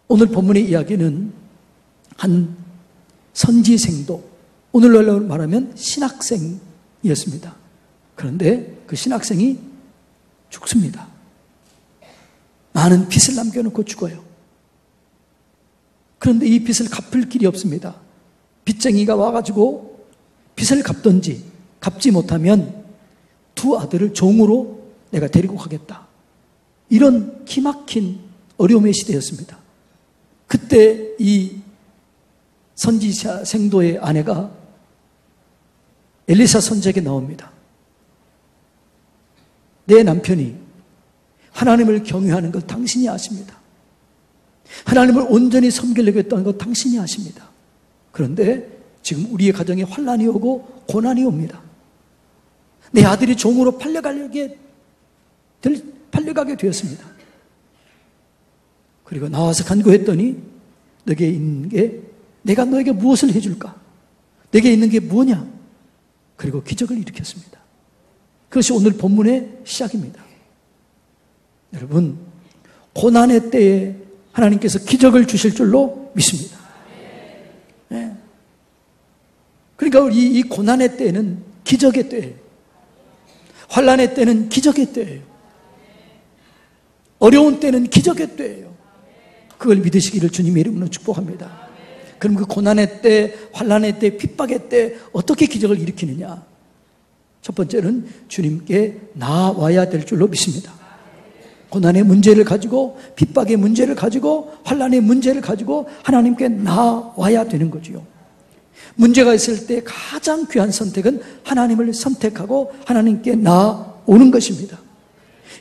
오늘 본문의 이야기는 한 선지생도, 오늘날로 말하면 신학생이었습니다. 그런데 그 신학생이 죽습니다. 많은 빚을 남겨놓고 죽어요. 그런데 이 빚을 갚을 길이 없습니다. 빚쟁이가 와가지고 빚을 갚든지 갚지 못하면 두 아들을 종으로 내가 데리고 가겠다. 이런 기막힌 어려움의 시대였습니다. 그때 이 선지자 생도의 아내가 엘리사 선지자에게 나옵니다. 내 남편이 하나님을 경외하는 것 당신이 아십니다. 하나님을 온전히 섬기려고 했다는 것 당신이 아십니다. 그런데 지금 우리의 가정에 환난이 오고 고난이 옵니다. 내 아들이 종으로 팔려가게 되었습니다. 그리고 나와서 간구했더니 너에게 있는 게, 내가 너에게 무엇을 해줄까? 내게 있는 게 뭐냐? 그리고 기적을 일으켰습니다. 그것이 오늘 본문의 시작입니다. 여러분, 고난의 때에 하나님께서 기적을 주실 줄로 믿습니다. 네. 그러니까 이 고난의 때는 기적의 때예요. 환난의 때는 기적의 때예요. 어려운 때는 기적의 때예요. 그걸 믿으시기를 주님의 이름으로 축복합니다. 그럼 그 고난의 때, 환난의 때, 핍박의 때 어떻게 기적을 일으키느냐? 첫 번째는 주님께 나와야 될 줄로 믿습니다. 고난의 문제를 가지고, 핍박의 문제를 가지고, 환난의 문제를 가지고 하나님께 나와야 되는 거지요. 문제가 있을 때 가장 귀한 선택은 하나님을 선택하고 하나님께 나오는 것입니다.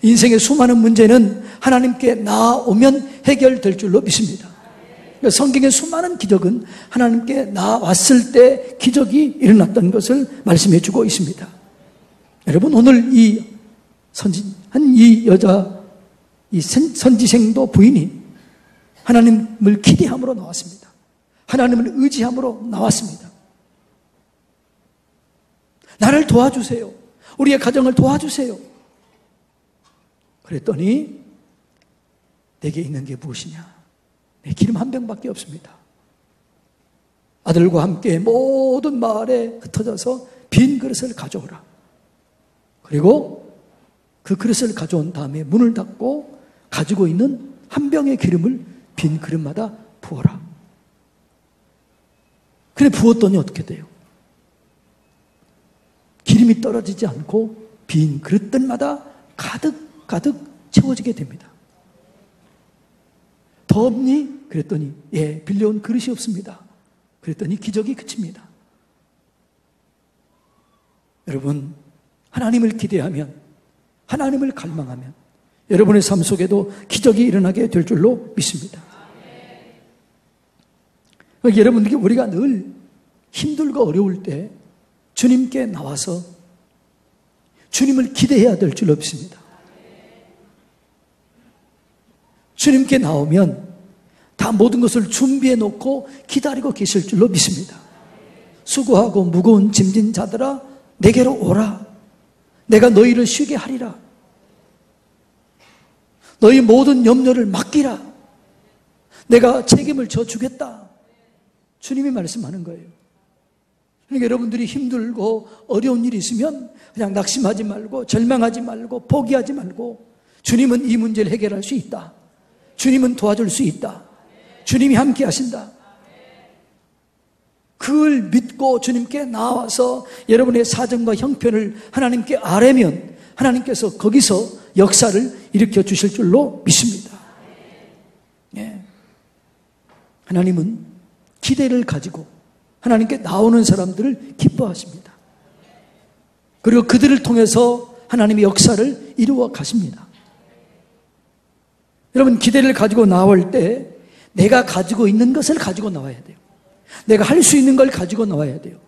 인생의 수많은 문제는 하나님께 나오면 해결될 줄로 믿습니다. 성경의 수많은 기적은 하나님께 나왔을 때 기적이 일어났던 것을 말씀해 주고 있습니다. 여러분, 오늘 이 여자, 이 선지생도 부인이 하나님을 기대함으로 나왔습니다. 하나님을 의지함으로 나왔습니다. 나를 도와주세요. 우리의 가정을 도와주세요. 그랬더니 내게 있는 게 무엇이냐? 내 기름 한 병밖에 없습니다. 아들과 함께 모든 마을에 흩어져서 빈 그릇을 가져오라. 그리고 그 그릇을 가져온 다음에 문을 닫고 가지고 있는 한 병의 기름을 빈 그릇마다 부어라. 그래 부었더니 어떻게 돼요? 기름이 떨어지지 않고 빈 그릇들마다 가득 채워지게 됩니다. 더 없니? 그랬더니 예, 빌려온 그릇이 없습니다. 그랬더니 기적이 그칩니다. 여러분, 하나님을 기대하면, 하나님을 갈망하면 여러분의 삶 속에도 기적이 일어나게 될 줄로 믿습니다. 여러분들께 우리가 늘 힘들고 어려울 때 주님께 나와서 주님을 기대해야 될 줄로 믿습니다. 주님께 나오면 다 모든 것을 준비해 놓고 기다리고 계실 줄로 믿습니다. 수고하고 무거운 짐진 자들아 내게로 오라. 내가 너희를 쉬게 하리라. 너희 모든 염려를 맡기라. 내가 책임을 져주겠다. 주님이 말씀하는 거예요. 그러니까 여러분들이 힘들고 어려운 일이 있으면 그냥 낙심하지 말고 절망하지 말고 포기하지 말고 주님은 이 문제를 해결할 수 있다. 주님은 도와줄 수 있다. 주님이 함께 하신다. 그걸 믿고 주님께 나와서 여러분의 사정과 형편을 하나님께 아뢰면 하나님께서 거기서 역사를 일으켜 주실 줄로 믿습니다. 예. 하나님은 기대를 가지고 하나님께 나오는 사람들을 기뻐하십니다. 그리고 그들을 통해서 하나님의 역사를 이루어 가십니다. 여러분, 기대를 가지고 나올 때 내가 가지고 있는 것을 가지고 나와야 돼요. 내가 할 수 있는 걸 가지고 나와야 돼요.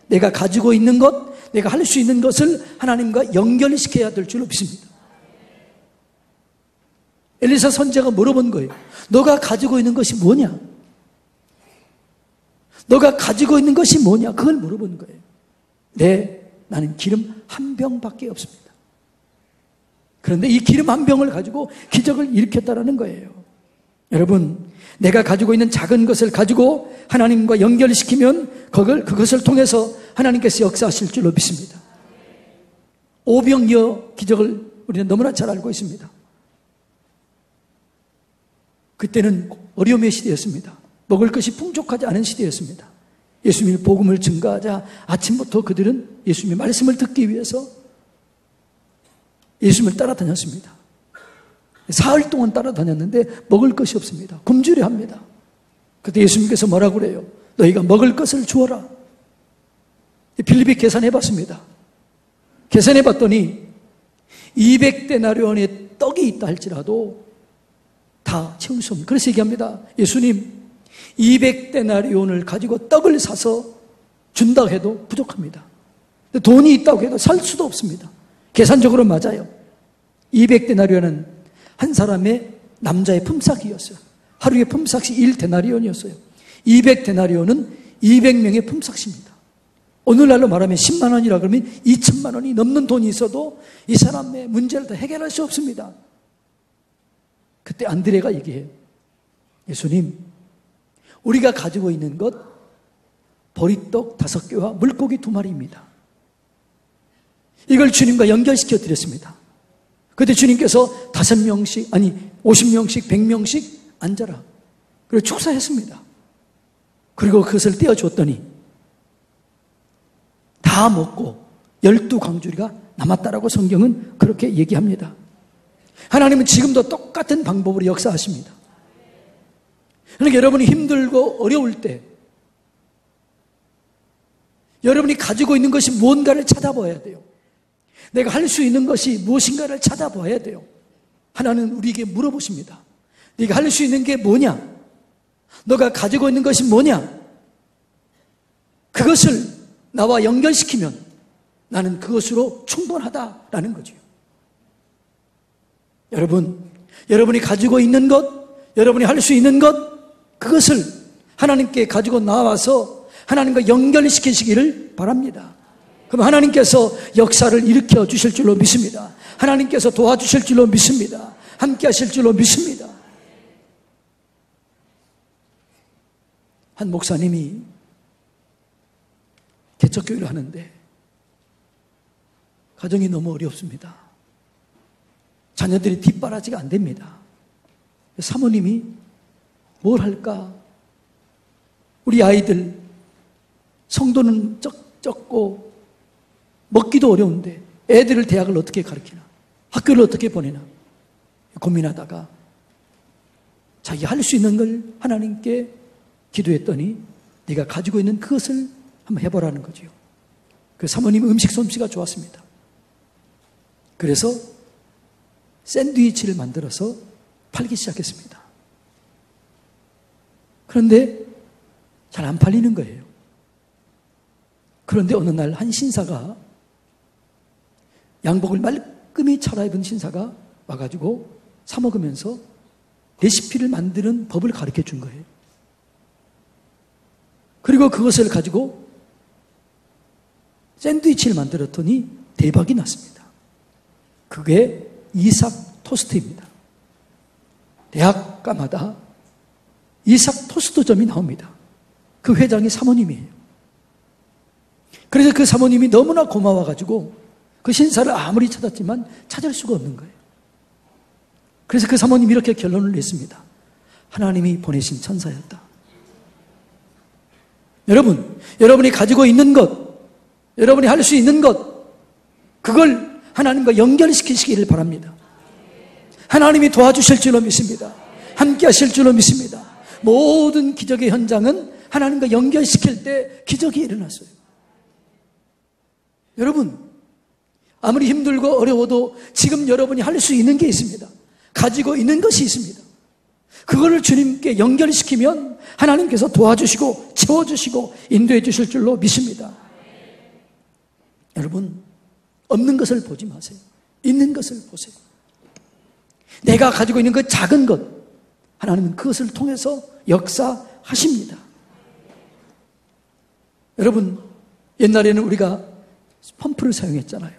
내가 가지고 있는 것, 내가 할 수 있는 것을 하나님과 연결시켜야 될 줄로 믿습니다. 엘리사 선지자가 물어본 거예요. 너가 가지고 있는 것이 뭐냐? 너가 가지고 있는 것이 뭐냐? 그걸 물어본 거예요. 나는 기름 한 병밖에 없습니다. 그런데 이 기름 한 병을 가지고 기적을 일으켰다라는 거예요. 여러분, 내가 가지고 있는 작은 것을 가지고 하나님과 연결시키면 그것을 통해서 하나님께서 역사하실 줄로 믿습니다. 오병이어 기적을 우리는 너무나 잘 알고 있습니다. 그때는 어려움의 시대였습니다. 먹을 것이 풍족하지 않은 시대였습니다. 예수님의 복음을 증거하자 아침부터 그들은 예수님의 말씀을 듣기 위해서 예수님을 따라다녔습니다. 사흘 동안 따라다녔는데 먹을 것이 없습니다. 굶주려 합니다. 그때 예수님께서 뭐라고 그래요? 너희가 먹을 것을 주어라. 빌립이 계산해 봤습니다. 계산해 봤더니 200데나리온의 떡이 있다 할지라도 다 채울 수 없는. 그래서 얘기합니다. 예수님 200데나리온을 가지고 떡을 사서 준다고 해도 부족합니다. 돈이 있다고 해도 살 수도 없습니다. 계산적으로 맞아요. 200데나리온은 한 사람의 남자의 품삯이었어요. 하루의 품삯이 1데나리온이었어요. 200데나리온은 200명의 품삯입니다. 오늘날로 말하면 10만 원이라 그러면 2천만 원이 넘는 돈이 있어도 이 사람의 문제를 다 해결할 수 없습니다. 그때 안드레가 얘기해요. 예수님, 우리가 가지고 있는 것 보리떡 5개와 물고기 2마리입니다. 이걸 주님과 연결시켜 드렸습니다. 그때 주님께서 5명씩, 아니 50명씩, 100명씩 앉아라. 그리고 축사했습니다. 그리고 그것을 떼어줬더니 다 먹고 12광주리가 남았다라고 성경은 그렇게 얘기합니다. 하나님은 지금도 똑같은 방법으로 역사하십니다. 그러니까 여러분이 힘들고 어려울 때 여러분이 가지고 있는 것이 무언가를 찾아봐야 돼요. 내가 할 수 있는 것이 무엇인가를 찾아봐야 돼요. 하나는 우리에게 물어보십니다. 네가 할 수 있는 게 뭐냐? 너가 가지고 있는 것이 뭐냐? 그것을 나와 연결시키면 나는 그것으로 충분하다라는 거죠. 여러분이 가지고 있는 것, 여러분이 할 수 있는 것, 그것을 하나님께 가지고 나와서 하나님과 연결시키시기를 바랍니다. 그럼 하나님께서 역사를 일으켜 주실 줄로 믿습니다. 하나님께서 도와주실 줄로 믿습니다. 함께 하실 줄로 믿습니다. 한 목사님이 개척교회를 하는데 가정이 너무 어렵습니다. 자녀들이 뒷바라지가 안 됩니다. 사모님이 뭘 할까? 우리 아이들 성도는 적고 먹기도 어려운데 애들을 대학을 어떻게 가르치나, 학교를 어떻게 보내나 고민하다가 자기 할 수 있는 걸 하나님께 기도했더니 네가 가지고 있는 그것을 한번 해보라는 거죠. 그 사모님 음식 솜씨가 좋았습니다. 그래서 샌드위치를 만들어서 팔기 시작했습니다. 그런데 잘 안 팔리는 거예요. 그런데 어느 날 한 신사가, 양복을 말끔히 차려입은 신사가 와가지고 사 먹으면서 레시피를 만드는 법을 가르쳐 준 거예요. 그리고 그것을 가지고 샌드위치를 만들었더니 대박이 났습니다. 그게 이삭 토스트입니다. 대학가마다 이삭 토스트점이 나옵니다. 그 회장이 사모님이에요. 그래서 그 사모님이 너무나 고마워가지고 그 신사를 아무리 찾았지만 찾을 수가 없는 거예요. 그래서 그 사모님이 이렇게 결론을 냈습니다. 하나님이 보내신 천사였다. 여러분이 가지고 있는 것, 여러분이 할 수 있는 것, 그걸 하나님과 연결시키시기를 바랍니다. 하나님이 도와주실 줄로 믿습니다. 함께 하실 줄로 믿습니다. 모든 기적의 현장은 하나님과 연결시킬 때 기적이 일어났어요. 여러분, 아무리 힘들고 어려워도 지금 여러분이 할 수 있는 게 있습니다. 가지고 있는 것이 있습니다. 그거를 주님께 연결시키면 하나님께서 도와주시고 채워주시고 인도해 주실 줄로 믿습니다. 여러분, 없는 것을 보지 마세요. 있는 것을 보세요. 내가 가지고 있는 그 작은 것, 하나님은 그것을 통해서 역사하십니다. 여러분, 옛날에는 우리가 펌프를 사용했잖아요.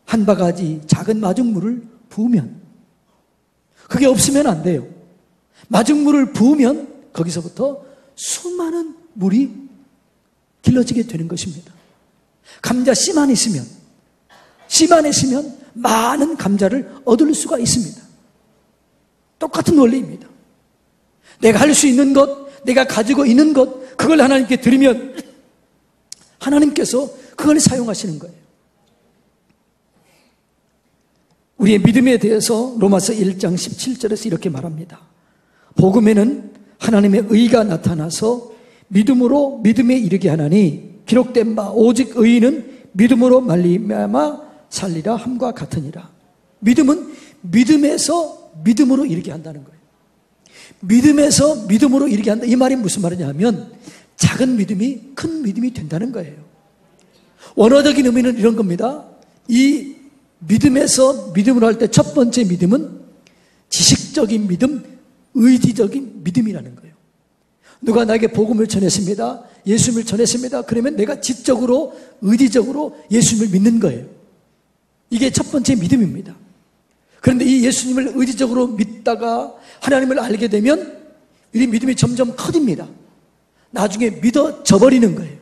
한 바가지 작은 마중물을 부으면, 그게 없으면 안 돼요. 마중물을 부으면 거기서부터 수많은 물이 길러지게 되는 것입니다. 감자 씨만 있으면 많은 감자를 얻을 수가 있습니다. 똑같은 원리입니다. 내가 할 수 있는 것, 내가 가지고 있는 것, 그걸 하나님께 드리면 하나님께서 그걸 사용하시는 거예요. 우리의 믿음에 대해서 로마서 1장 17절에서 이렇게 말합니다. 복음에는 하나님의 의가 나타나서 믿음으로 믿음에 이르게 하나니 기록된 바 오직 의인은 믿음으로 말미암아 살리라 함과 같으니라. 믿음은 믿음에서 믿음으로 이르게 한다는 거예요. 믿음에서 믿음으로 이르게 한다. 이 말이 무슨 말이냐면 작은 믿음이 큰 믿음이 된다는 거예요. 원어적인 의미는 이런 겁니다. 이 믿음에서 믿음으로 할 때 첫 번째 믿음은 지식적인 믿음, 의지적인 믿음이라는 거예요. 누가 나에게 복음을 전했습니다. 예수님을 전했습니다. 그러면 내가 지적으로, 의지적으로 예수님을 믿는 거예요. 이게 첫 번째 믿음입니다. 그런데 이 예수님을 의지적으로 믿다가 하나님을 알게 되면 이 믿음이 점점 커집니다. 나중에 믿어져 버리는 거예요.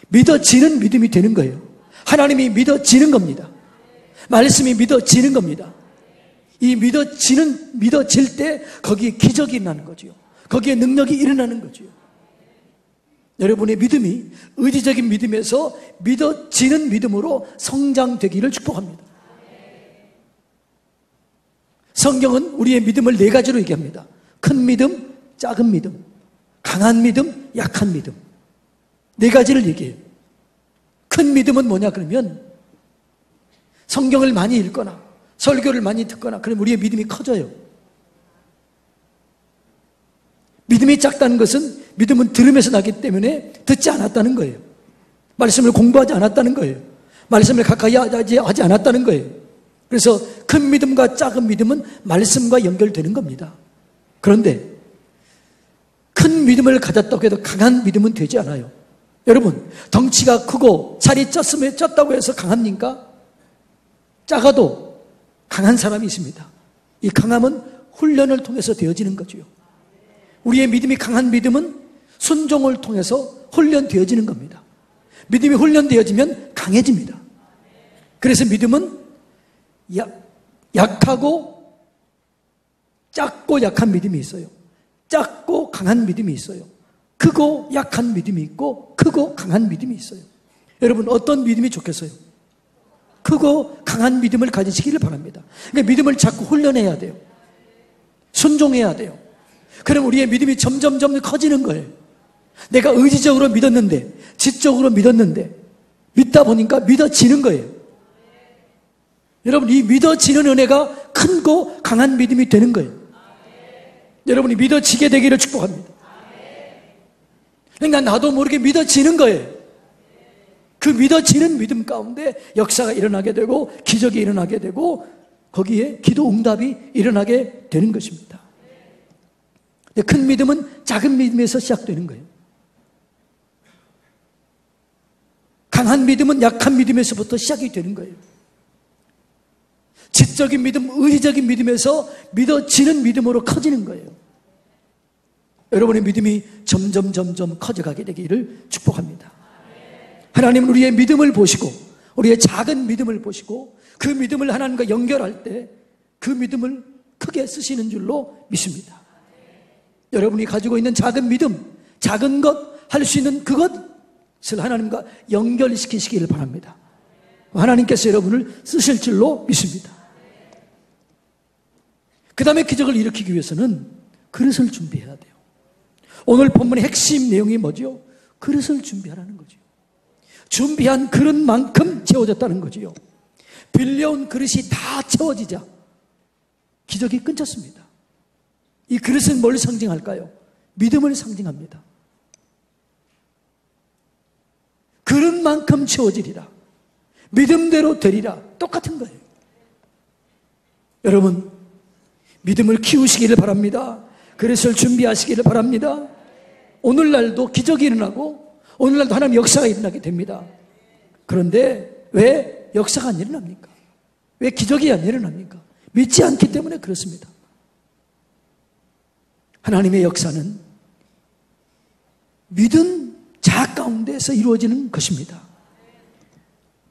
믿어지는 믿음이 되는 거예요. 하나님이 믿어지는 겁니다. 말씀이 믿어지는 겁니다. 이 믿어질 때 거기에 기적이 일어나는 거죠. 거기에 능력이 일어나는 거죠. 여러분의 믿음이 의지적인 믿음에서 믿어지는 믿음으로 성장되기를 축복합니다. 성경은 우리의 믿음을 네 가지로 얘기합니다. 큰 믿음, 작은 믿음, 강한 믿음, 약한 믿음. 네 가지를 얘기해요. 큰 믿음은 뭐냐 그러면 성경을 많이 읽거나 설교를 많이 듣거나 그러면 우리의 믿음이 커져요. 믿음이 작다는 것은 믿음은 들으면서 나기 때문에 듣지 않았다는 거예요. 말씀을 공부하지 않았다는 거예요. 말씀을 가까이 하지 않았다는 거예요. 그래서 큰 믿음과 작은 믿음은 말씀과 연결되는 겁니다. 그런데 큰 믿음을 가졌다고 해도 강한 믿음은 되지 않아요. 여러분, 덩치가 크고 살이 쪘다고 해서 강합니까? 작아도 강한 사람이 있습니다. 이 강함은 훈련을 통해서 되어지는 거죠. 우리의 믿음이 강한 믿음은 순종을 통해서 훈련되어지는 겁니다. 믿음이 훈련되어지면 강해집니다. 그래서 믿음은 약하고 작고 약한 믿음이 있어요. 작고 강한 믿음이 있어요. 크고 약한 믿음이 있고 크고 강한 믿음이 있어요. 여러분 어떤 믿음이 좋겠어요? 크고 강한 믿음을 가지시기를 바랍니다. 그러니까 믿음을 자꾸 훈련해야 돼요. 순종해야 돼요. 그럼 우리의 믿음이 점점 커지는 거예요. 내가 의지적으로 믿었는데 지적으로 믿었는데 믿다 보니까 믿어지는 거예요. 여러분 이 믿어지는 은혜가 크고 강한 믿음이 되는 거예요. 여러분이 믿어지게 되기를 축복합니다. 그러니까 나도 모르게 믿어지는 거예요. 그 믿어지는 믿음 가운데 역사가 일어나게 되고 기적이 일어나게 되고 거기에 기도 응답이 일어나게 되는 것입니다. 근데 큰 믿음은 작은 믿음에서 시작되는 거예요. 강한 믿음은 약한 믿음에서부터 시작이 되는 거예요. 지적인 믿음, 의지적인 믿음에서 믿어지는 믿음으로 커지는 거예요. 여러분의 믿음이 점점 커져가게 되기를 축복합니다. 하나님은 우리의 믿음을 보시고 우리의 작은 믿음을 보시고 그 믿음을 하나님과 연결할 때 그 믿음을 크게 쓰시는 줄로 믿습니다. 여러분이 가지고 있는 작은 믿음, 작은 것, 할 수 있는 그것을 하나님과 연결시키시기를 바랍니다. 하나님께서 여러분을 쓰실 줄로 믿습니다. 그 다음에 기적을 일으키기 위해서는 그릇을 준비해야 돼요. 오늘 본문의 핵심 내용이 뭐죠? 그릇을 준비하라는 거죠. 준비한 그릇만큼 채워졌다는 거지요. 빌려온 그릇이 다 채워지자 기적이 끊겼습니다. 이 그릇은 뭘 상징할까요? 믿음을 상징합니다. 그릇만큼 채워지리라. 믿음대로 되리라. 똑같은 거예요. 여러분 믿음을 키우시기를 바랍니다. 그릇을 준비하시기를 바랍니다. 오늘날도 기적이 일어나고 오늘날도 하나님의 역사가 일어나게 됩니다. 그런데 왜 역사가 안 일어납니까? 왜 기적이 안 일어납니까? 믿지 않기 때문에 그렇습니다. 하나님의 역사는 믿은 자 가운데서 이루어지는 것입니다.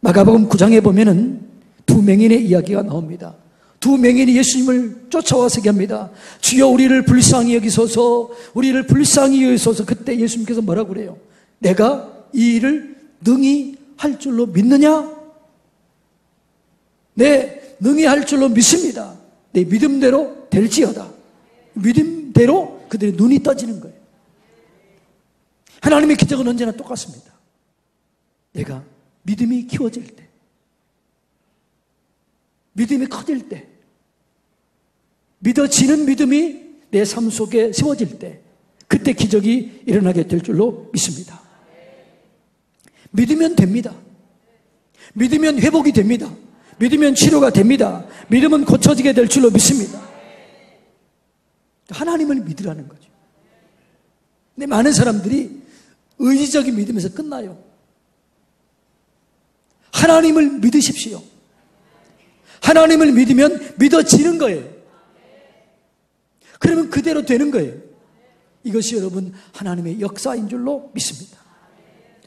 마가복음 9장에 보면은 두 맹인의 이야기가 나옵니다. 두 맹인이 예수님을 쫓아와서 얘기합니다. 주여 우리를 불쌍히 여기소서, 우리를 불쌍히 여기소서. 그때 예수님께서 뭐라고 그래요? 내가 이 일을 능히 할 줄로 믿느냐? 네, 능히 할 줄로 믿습니다. 내 믿음대로 될지어다. 믿음대로 그들의 눈이 떠지는 거예요. 하나님의 기적은 언제나 똑같습니다. 내가 믿음이 키워질 때, 믿음이 커질 때, 믿어지는 믿음이 내 삶 속에 세워질 때, 그때 기적이 일어나게 될 줄로 믿습니다. 믿으면 됩니다. 믿으면 회복이 됩니다. 믿으면 치료가 됩니다. 믿으면 고쳐지게 될 줄로 믿습니다. 하나님을 믿으라는 거죠. 근데 많은 사람들이 의지적인 믿음에서 끝나요. 하나님을 믿으십시오. 하나님을 믿으면 믿어지는 거예요. 그러면 그대로 되는 거예요. 이것이 여러분 하나님의 역사인 줄로 믿습니다.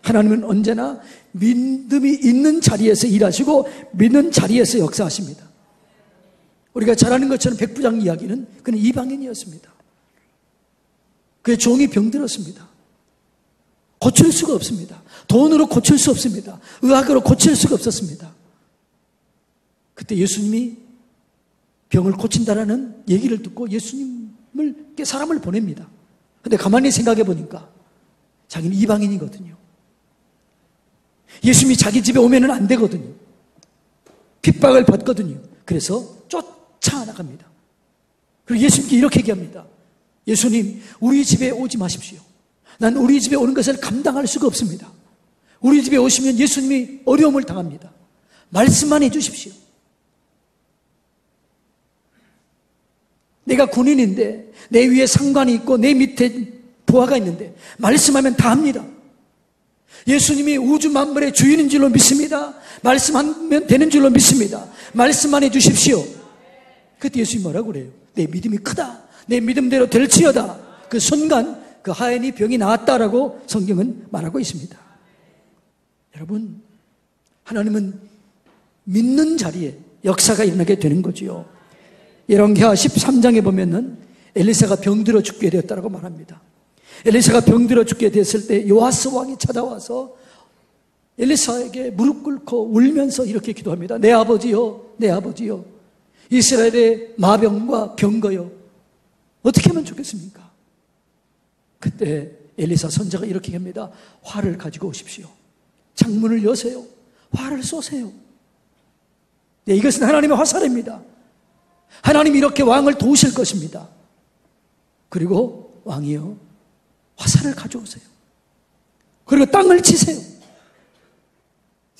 하나님은 언제나 믿음이 있는 자리에서 일하시고 믿는 자리에서 역사하십니다. 우리가 잘 아는 것처럼 백부장 이야기는 그는 이방인이었습니다. 그의 종이 병들었습니다. 고칠 수가 없습니다. 돈으로 고칠 수 없습니다. 의학으로 고칠 수가 없었습니다. 그때 예수님이 병을 고친다라는 얘기를 듣고 예수님께 사람을 보냅니다. 근데 가만히 생각해 보니까 자기는 이방인이거든요. 예수님이 자기 집에 오면은 안 되거든요. 핍박을 받거든요. 그래서 쫓아나갑니다. 그리고 예수님께 이렇게 얘기합니다. 예수님, 우리 집에 오지 마십시오. 난 우리 집에 오는 것을 감당할 수가 없습니다. 우리 집에 오시면 예수님이 어려움을 당합니다. 말씀만 해주십시오. 내가 군인인데 내 위에 상관이 있고 내 밑에 부하가 있는데 말씀하면 다 합니다. 예수님이 우주 만물의 주인인 줄로 믿습니다. 말씀하면 되는 줄로 믿습니다. 말씀만 해주십시오. 그때 예수님이 뭐라고 그래요? 내 믿음이 크다. 내 믿음대로 될지어다. 그 순간 그 하인이 병이 나았다라고 성경은 말하고 있습니다. 여러분, 하나님은 믿는 자리에 역사가 일어나게 되는 거지요. 열왕기하 13장에 보면은 엘리사가 병들어 죽게 되었다고 말합니다. 엘리사가 병들어 죽게 됐을 때 요아스 왕이 찾아와서 엘리사에게 무릎 꿇고 울면서 이렇게 기도합니다. 내 아버지요, 내 아버지요, 이스라엘의 마병과 병거요, 어떻게 하면 좋겠습니까? 그때 엘리사 선지자가 이렇게 합니다. 활을 가지고 오십시오. 창문을 여세요. 활을 쏘세요. 네, 이것은 하나님의 화살입니다. 하나님이 이렇게 왕을 도우실 것입니다. 그리고 왕이요, 화살을 가져오세요. 그리고 땅을 치세요.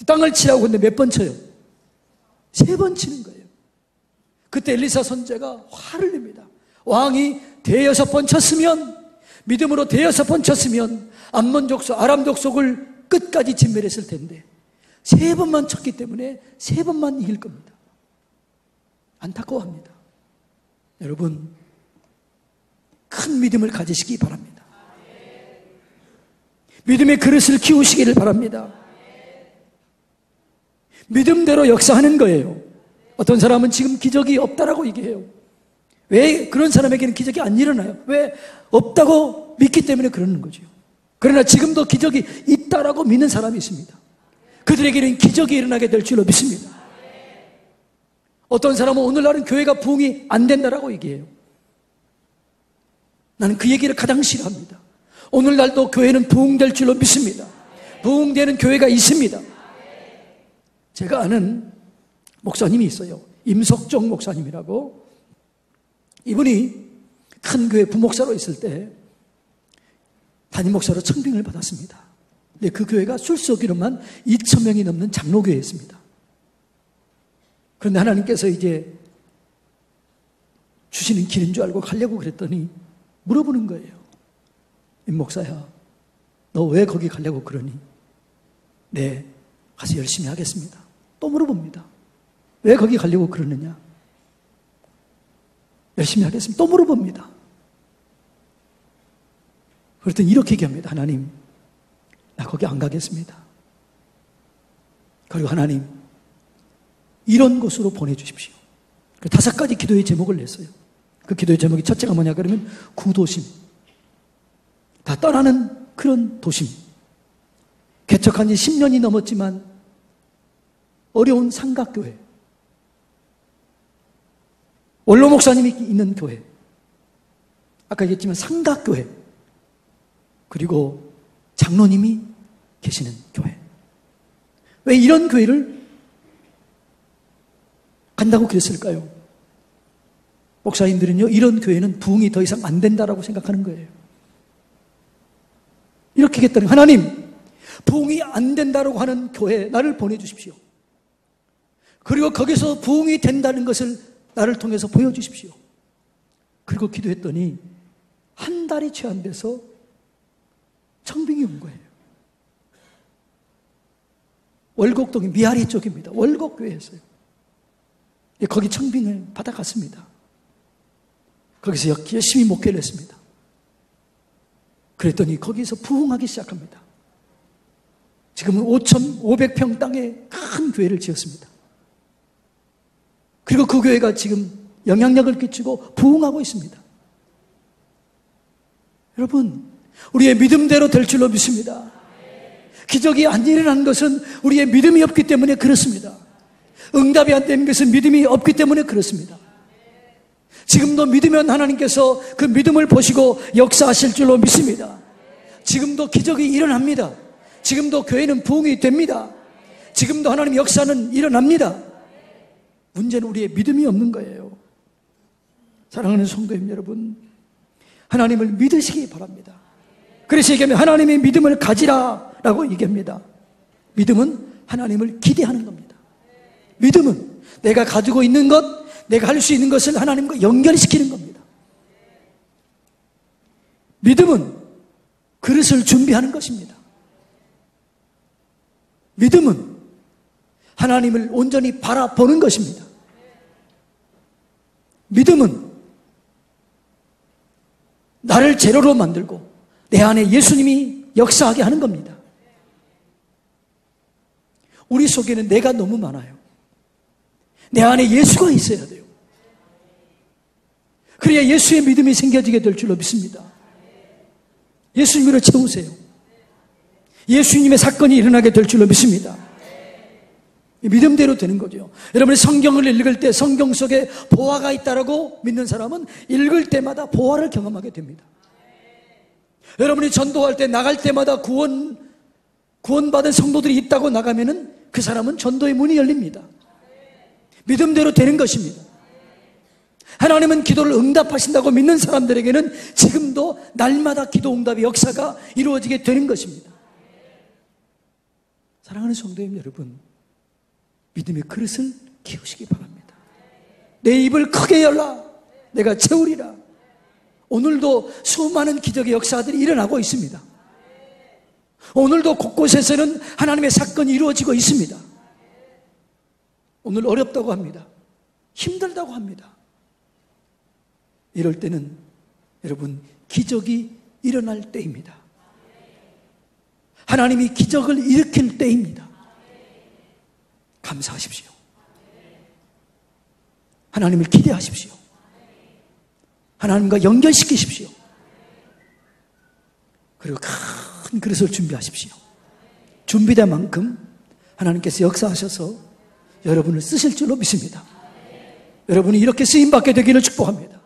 땅을 치라고 근데 몇 번 쳐요? 3번 치는 거예요. 그때 엘리사 선지자가 화를 냅니다. 왕이 대여섯 번 쳤으면, 믿음으로 대여섯 번 쳤으면 암몬 족속, 아람 족속을 끝까지 진멸했을 텐데 3번만 쳤기 때문에 3번만 이길 겁니다. 안타까워합니다. 여러분, 큰 믿음을 가지시기 바랍니다. 믿음의 그릇을 키우시기를 바랍니다. 믿음대로 역사하는 거예요. 어떤 사람은 지금 기적이 없다라고 얘기해요. 왜 그런 사람에게는 기적이 안 일어나요? 왜? 없다고 믿기 때문에 그러는 거죠. 그러나 지금도 기적이 있다라고 믿는 사람이 있습니다. 그들에게는 기적이 일어나게 될 줄로 믿습니다. 어떤 사람은 오늘날은 교회가 부흥이 안 된다라고 얘기해요. 나는 그 얘기를 가장 싫어합니다. 오늘날도 교회는 부흥될 줄로 믿습니다. 부흥되는 교회가 있습니다. 제가 아는 목사님이 있어요. 임석정 목사님이라고. 이분이 큰 교회 부목사로 있을 때 담임 목사로 청빙을 받았습니다. 근데 그 교회가 술석기로만 2,000명이 넘는 장로교회였습니다. 그런데 하나님께서 이제 주시는 길인 줄 알고 가려고 그랬더니 물어보는 거예요. 임 목사야, 너 왜 거기 가려고 그러니? 네, 가서 열심히 하겠습니다. 또 물어봅니다. 왜 거기 가려고 그러느냐? 열심히 하겠습니다. 또 물어봅니다. 그랬더니 이렇게 얘기합니다. 하나님, 나 거기 안 가겠습니다. 그리고 하나님, 이런 곳으로 보내주십시오. 5가지 기도의 제목을 냈어요. 그 기도의 제목이 첫째가 뭐냐 그러면 구도심. 다 떠나는 그런 도심. 개척한 지 10년이 넘었지만 어려운 삼각교회. 원로 목사님이 있는 교회. 아까 얘기했지만 삼각교회. 그리고 장로님이 계시는 교회. 왜 이런 교회를 간다고 그랬을까요? 목사님들은요, 이런 교회는 부흥이 더 이상 안 된다라고 생각하는 거예요. 이렇게 했더니 하나님, 부흥이 안 된다라고 하는 교회에 나를 보내주십시오. 그리고 거기서 부흥이 된다는 것을 나를 통해서 보여주십시오. 그리고 기도했더니 한 달이 채 안 돼서 청빙이 온 거예요. 월곡동이 미아리 쪽입니다. 월곡교회였어요. 거기 청빙을 받아갔습니다. 거기서 열심히 목회를 했습니다. 그랬더니 거기서 부흥하기 시작합니다. 지금은 5,500평 땅에 큰 교회를 지었습니다. 그리고 그 교회가 지금 영향력을 끼치고 부흥하고 있습니다. 여러분, 우리의 믿음대로 될 줄로 믿습니다. 기적이 안 일어난 것은 우리의 믿음이 없기 때문에 그렇습니다. 응답이 안 되는 것은 믿음이 없기 때문에 그렇습니다. 지금도 믿으면 하나님께서 그 믿음을 보시고 역사하실 줄로 믿습니다. 지금도 기적이 일어납니다. 지금도 교회는 부흥이 됩니다. 지금도 하나님의 역사는 일어납니다. 문제는 우리의 믿음이 없는 거예요. 사랑하는 성도님 여러분, 하나님을 믿으시기 바랍니다. 그래서 얘기하면 하나님의 믿음을 가지라라고 얘기합니다. 믿음은 하나님을 기대하는 겁니다. 믿음은 내가 가지고 있는 것, 내가 할 수 있는 것을 하나님과 연결시키는 겁니다. 믿음은 그릇을 준비하는 것입니다. 믿음은 하나님을 온전히 바라보는 것입니다. 믿음은 나를 제로로 만들고 내 안에 예수님이 역사하게 하는 겁니다. 우리 속에는 내가 너무 많아요. 내 안에 예수가 있어야 돼요. 그래야 예수의 믿음이 생겨지게 될 줄로 믿습니다. 예수님으로 채우세요. 예수님의 사건이 일어나게 될 줄로 믿습니다. 믿음대로 되는 거죠. 여러분이 성경을 읽을 때 성경 속에 보화가 있다라고 믿는 사람은 읽을 때마다 보화를 경험하게 됩니다. 여러분이 전도할 때 나갈 때마다 구원받은 성도들이 있다고 나가면은 그 사람은 전도의 문이 열립니다. 믿음대로 되는 것입니다. 하나님은 기도를 응답하신다고 믿는 사람들에게는 지금도 날마다 기도 응답의 역사가 이루어지게 되는 것입니다. 사랑하는 성도님 여러분, 믿음의 그릇을 키우시기 바랍니다. 내 입을 크게 열라, 내가 채우리라. 오늘도 수많은 기적의 역사들이 일어나고 있습니다. 오늘도 곳곳에서는 하나님의 사건이 이루어지고 있습니다. 오늘 어렵다고 합니다. 힘들다고 합니다. 이럴 때는 여러분, 기적이 일어날 때입니다. 하나님이 기적을 일으킬 때입니다. 감사하십시오. 하나님을 기대하십시오. 하나님과 연결시키십시오. 그리고 큰 그릇을 준비하십시오. 준비된 만큼 하나님께서 역사하셔서 여러분을 쓰실 줄로 믿습니다. 여러분이 이렇게 쓰임받게 되기를 축복합니다.